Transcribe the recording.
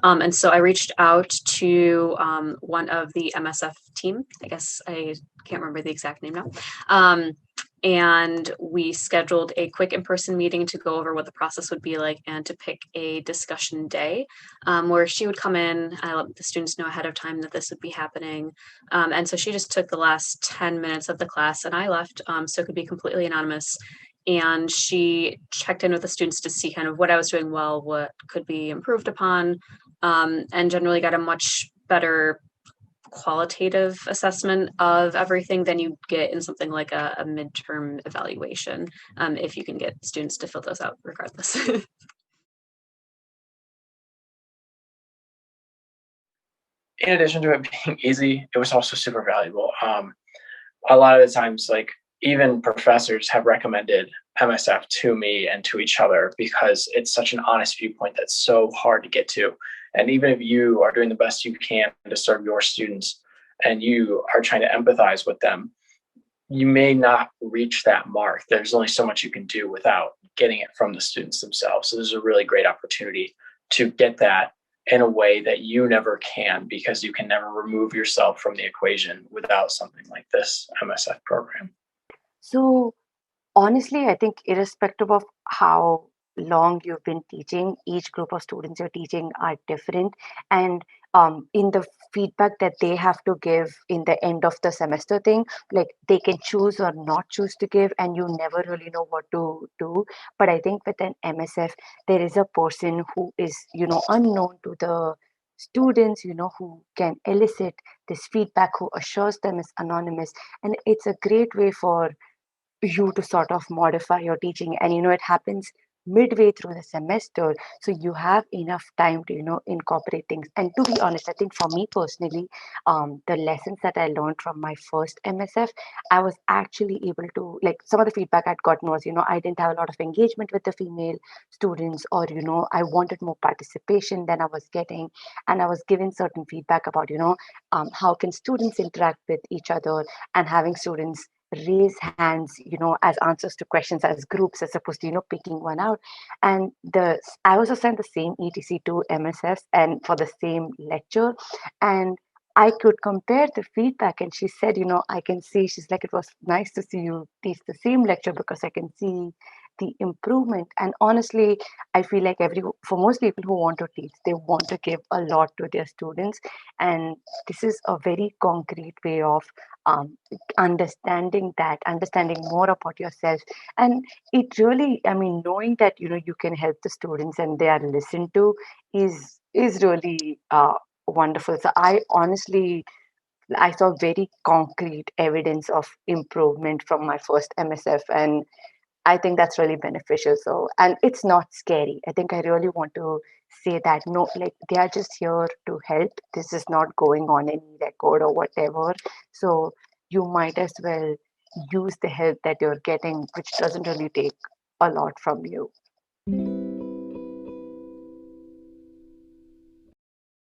And so I reached out to one of the MSF team. I guess I can't remember the exact name now. And we scheduled a quick in-person meeting to go over what the process would be like and to pick a discussion day where she would come in. I let the students know ahead of time that this would be happening. And so she just took the last 10 minutes of the class and I left, so it could be completely anonymous. And she checked in with the students to see kind of what I was doing well, what could be improved upon, and generally got a much better qualitative assessment of everything than you get in something like a midterm evaluation, if you can get students to fill those out regardless. In addition to it being easy, it was also super valuable. A lot of the times, like even professors have recommended MSF to me and to each other because it's such an honest viewpoint that's so hard to get to. And even if you are doing the best you can to serve your students and you are trying to empathize with them, you may not reach that mark. There's only so much you can do without getting it from the students themselves. So this is a really great opportunity to get that in a way that you never can because you can never remove yourself from the equation without something like this MSF program. So honestly, I think irrespective of how long you've been teaching, each group of students you're teaching are different. And in the feedback that they have to give in the end of the semester thing, like they can choose or not choose to give, and you never really know what to do. But I think with an MSF, there is a person who is, unknown to the students, who can elicit this feedback, who assures them is anonymous. And it's a great way for you to sort of modify your teaching, and it happens midway through the semester, so you have enough time to incorporate things. And to be honest, I think for me personally, the lessons that I learned from my first MSF, I was actually able to, like, some of the feedback I'd gotten was, I didn't have a lot of engagement with the female students, or I wanted more participation than I was getting. And I was given certain feedback about, how can students interact with each other, and having students raise hands, as answers to questions as groups, as opposed to, picking one out. And I was assigned the same ETC to MSF and for the same lecture. And I could compare the feedback, and she said, I can see, she's like, it was nice to see you teach the same lecture because I can see the improvement. And honestly, I feel like for most people who want to teach, they want to give a lot to their students. And this is a very concrete way of understanding more about yourself. And it really, I mean, knowing that you can help the students and they are listened to is really wonderful. So I saw very concrete evidence of improvement from my first MSF, and I think that's really beneficial. So, and it's not scary. I think I really want to say that no, like they are just here to help. This is not going on any record or whatever. So you might as well use the help that you're getting, which doesn't really take a lot from you.